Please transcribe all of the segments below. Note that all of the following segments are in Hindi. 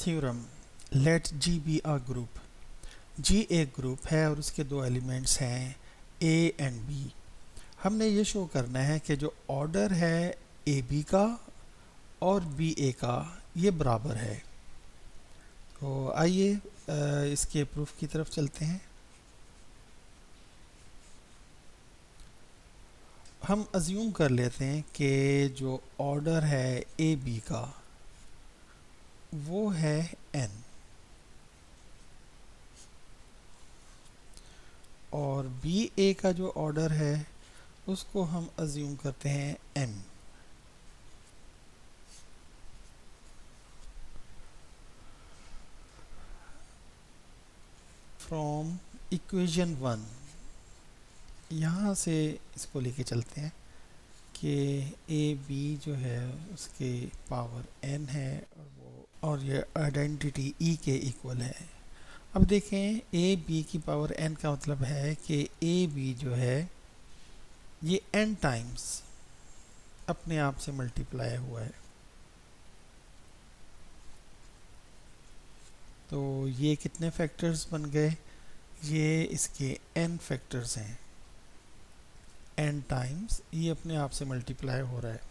Theorem let G be a group. G एक ग्रुप है और उसके दो एलिमेंट्स हैं ए एंड बी। हमने ये शो करना है कि जो ऑर्डर है ए बी का और बी ए का ये बराबर है। तो आइए इसके प्रूफ की तरफ चलते हैं। हम अज्यूम कर लेते हैं कि जो ऑर्डर है ए बी का वो है एन और बी ए का जो ऑर्डर है उसको हम अज्यूम करते हैं एम। फ्रॉम इक्वेशन 1 यहाँ से इसको लेके चलते हैं कि ए बी जो है उसके पावर एन है और ये आइडेंटिटी ई के इक्वल है। अब देखें ए बी की पावर एन का मतलब है कि ए बी जो है ये एन टाइम्स अपने आप से मल्टीप्लाई हुआ है। तो ये कितने फैक्टर्स बन गए, ये इसके एन फैक्टर्स हैं। एन टाइम्स ये अपने आप से मल्टीप्लाई हो रहा है।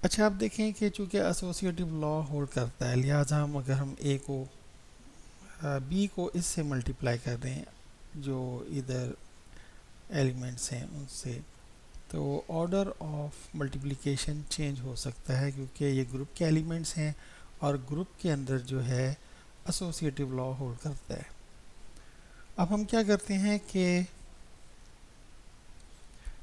अच्छा आप देखें कि चूंकि एसोसिएटिव लॉ होल्ड करता है लिहाजा हम अगर हम ए को बी को इससे मल्टीप्लाई कर दें जो इधर एलिमेंट्स हैं उनसे, तो ऑर्डर ऑफ मल्टीप्लिकेशन चेंज हो सकता है क्योंकि ये ग्रुप के एलिमेंट्स हैं और ग्रुप के अंदर जो है एसोसिएटिव लॉ होल्ड करता है। अब हम क्या करते हैं कि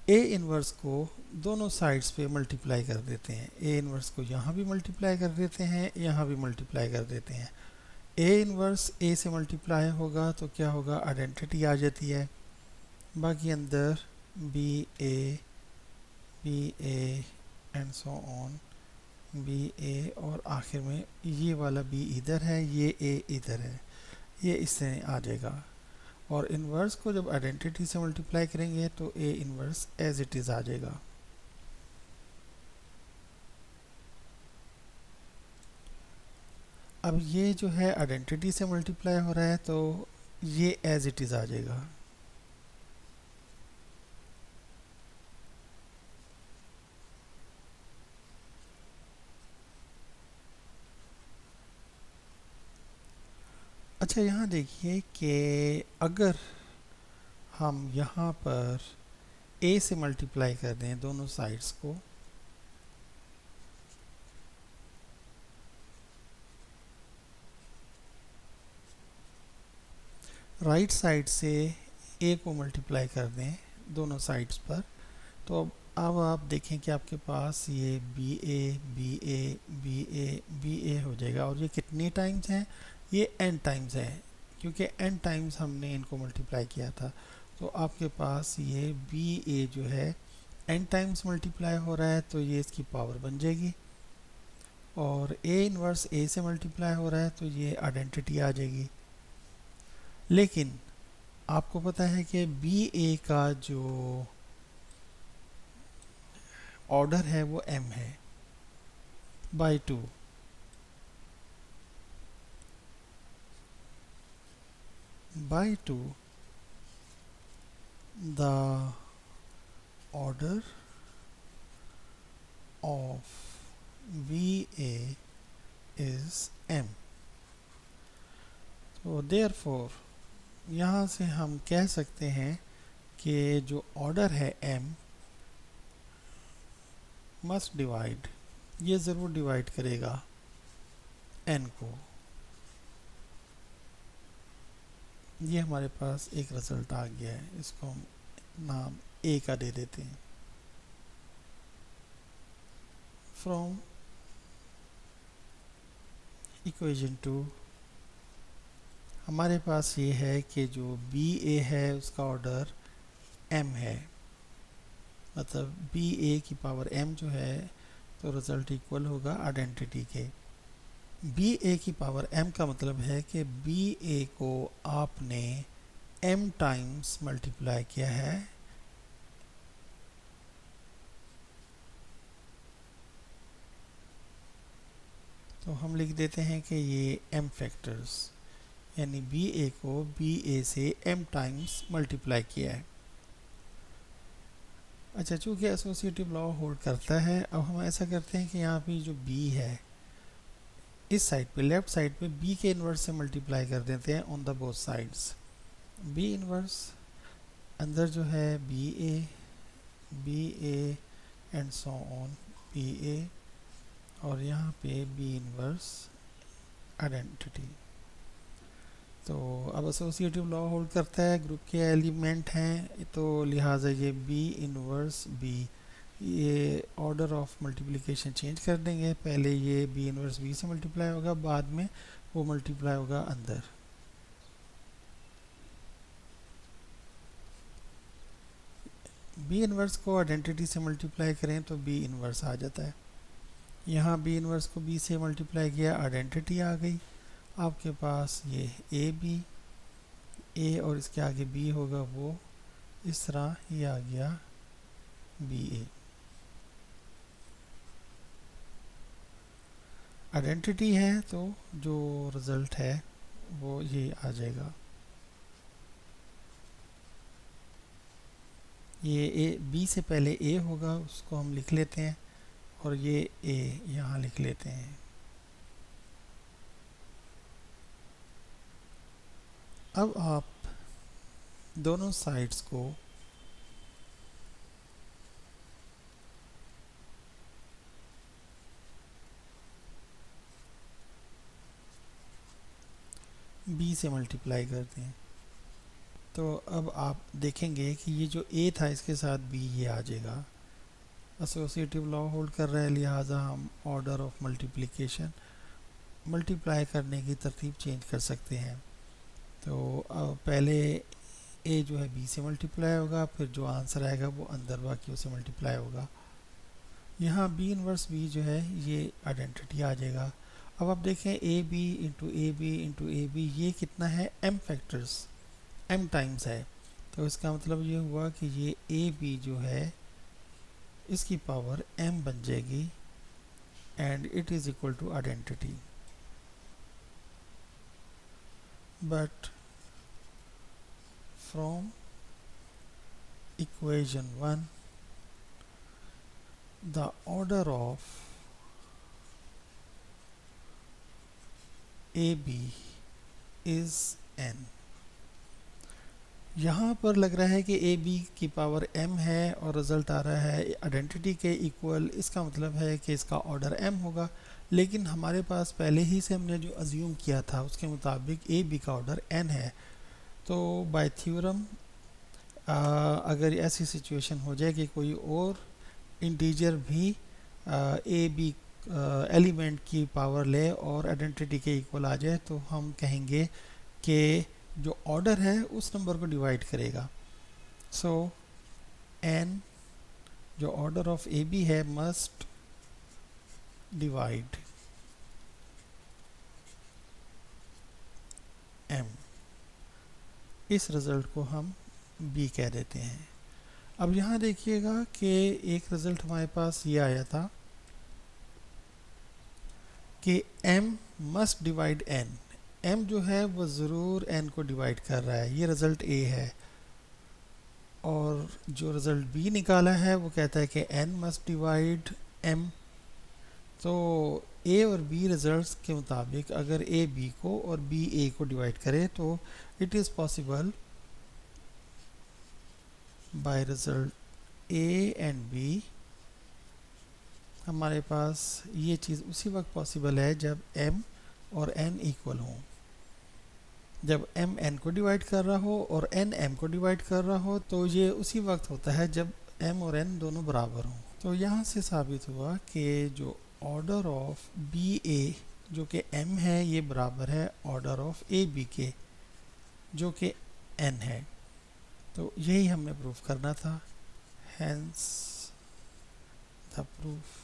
ए इनवर्स को दोनों साइड्स पे मल्टीप्लाई कर देते हैं। ए इनवर्स को यहाँ भी मल्टीप्लाई कर देते हैं, यहाँ भी मल्टीप्लाई कर देते हैं। ए इनवर्स ए से मल्टीप्लाई होगा तो क्या होगा, आइडेंटिटी आ जाती है। बाकी अंदर B A and so on, B A और आखिर में ये वाला बी इधर है, ये ए इधर है, ये इससे आ जाएगा। और इन्वर्स को जब आइडेंटिटी से मल्टीप्लाई करेंगे तो A inverse as it is आ जाएगा। अब ये जो है आइडेंटिटी से मल्टीप्लाई हो रहा है तो ये एज इट इज़ आ जाएगा। अच्छा यहाँ देखिए कि अगर हम यहाँ पर ए से मल्टीप्लाई कर दें दोनों साइड्स को, राइट साइड से ए को मल्टीप्लाई कर दें दोनों साइड्स पर, तो अब आप देखें कि आपके पास ये B A B A B A B A हो जाएगा। और ये कितने टाइम्स हैं, ये एन टाइम्स है क्योंकि एन टाइम्स हमने इनको मल्टीप्लाई किया था। तो आपके पास ये बी ए जो है एन टाइम्स मल्टीप्लाई हो रहा है तो ये इसकी पावर बन जाएगी। और ए इनवर्स ए से मल्टीप्लाई हो रहा है तो ये आइडेंटिटी आ जाएगी। लेकिन आपको पता है कि बी ए का जो ऑर्डर है वो m है by 2। By 2 the order of V A is m। तो देयरफॉर यहाँ से हम कह सकते हैं कि जो ऑर्डर है m मस्ट डिवाइड, ये ज़रूर डिवाइड करेगा n को। ये हमारे पास एक रिजल्ट आ गया है, इसको हम नाम a का दे देते हैं। फ्रॉम इक्वेशन 2 हमारे पास ये है कि जो बी ए है उसका ऑर्डर m है, मतलब बी ए की पावर m जो है तो रिज़ल्ट इक्वल होगा आइडेंटिटी के। बी ए की पावर m का मतलब है कि बी ए को आपने m टाइम्स मल्टीप्लाई किया है तो हम लिख देते हैं कि ये m फैक्टर्स, यानी बी ए को बी ए से m टाइम्स मल्टीप्लाई किया है। अच्छा, चूँकि एसोसिएटिव लॉ होल्ड करता है, अब हम ऐसा करते हैं कि यहाँ पे जो b है इस साइड पे, लेफ्ट साइड पे b के इन्वर्स से मल्टीप्लाई कर देते हैं on the both sides. b inverse अंदर जो है B A and so on B A, और यहाँ पे b इन्वर्स आइडेंटिटी। तो अब एसोसिएटिव लॉ होल्ड करता है, ग्रुप के एलिमेंट हैं, तो लिहाजा ये b इन्वर्स b, ये ऑर्डर ऑफ मल्टीप्लिकेशन चेंज कर देंगे। पहले ये b इन्वर्स b से मल्टीप्लाई होगा, बाद में वो मल्टीप्लाई होगा अंदर। b इन्वर्स को आइडेंटिटी से मल्टीप्लाई करें तो b इन्वर्स आ जाता है। यहाँ b इन्वर्स को b से मल्टीप्लाई किया, आइडेंटिटी आ गई। आपके पास ये ए बी, ए और इसके आगे बी होगा, वो इस तरह ये आ गया बी ए। आइडेंटिटी है तो जो रिज़ल्ट है वो ये आ जाएगा। ये ए बी से पहले ए होगा, उसको हम लिख लेते हैं, और ये ए यहाँ लिख लेते हैं। अब आप दोनों साइड्स को b से मल्टीप्लाई करते हैं, तो अब आप देखेंगे कि ये जो a था इसके साथ b ये आ जाएगा। एसोसिएटिव लॉ होल्ड कर रहा है, लिहाजा हम ऑर्डर ऑफ मल्टीप्लिकेशन, मल्टीप्लाई करने की तरतीब चेंज कर सकते हैं। तो पहले a जो है b से मल्टीप्लाई होगा, फिर जो आंसर आएगा वो अंदर बाकियों से मल्टीप्लाई होगा। यहाँ b इन्वर्स b जो है ये आइडेंटिटी आ जाएगा। अब आप देखें A B into A B into A B, ये कितना है, m फैक्टर्स, m टाइम्स है। तो इसका मतलब ये हुआ कि ये ए बी जो है इसकी पावर m बन जाएगी, and it is equal to identity. But from equation 1 the order of A B is n। यहाँ पर लग रहा है कि ए बी की पावर m है और रिज़ल्ट आ रहा है आइडेंटिटी के इक्वल, इसका मतलब है कि इसका ऑर्डर m होगा। लेकिन हमारे पास पहले ही से हमने जो अज्यूम किया था उसके मुताबिक ए बी का ऑर्डर n है। तो बाय थ्योरम अगर ऐसी सिचुएशन हो जाए कि कोई और इंटीजर भी ए बी एलिमेंट की पावर ले और आइडेंटिटी के इक्वल आ जाए, तो हम कहेंगे कि जो ऑर्डर है उस नंबर को डिवाइड करेगा। सो n जो ऑर्डर ऑफ ए बी है मस्ट डिवाइड m। इस रिज़ल्ट को हम b कह देते हैं। अब यहाँ देखिएगा कि एक रिज़ल्ट हमारे पास ये आया था कि m must divide n, m जो है वो ज़रूर n को डिवाइड कर रहा है, ये रिज़ल्ट a है। और जो रिज़ल्ट b निकाला है वो कहता है कि n मस्ट डिवाइड m। तो a और b रिज़ल्ट्स के मुताबिक अगर a b को और b a को डिवाइड करे तो it is possible by result a and b, हमारे पास ये चीज़ उसी वक्त पॉसिबल है जब m और n इक्वल हों, जब m n को डिवाइड कर रहा हो और n m को डिवाइड कर रहा हो। तो ये उसी वक्त होता है जब m और n दोनों बराबर हों। तो यहाँ से साबित हुआ कि जो ऑर्डर ऑफ बी ए जो कि m है ये बराबर है ऑर्डर ऑफ ए बी के जो कि n है। तो यही हमने प्रूफ करना था, हैंस द प्रूफ।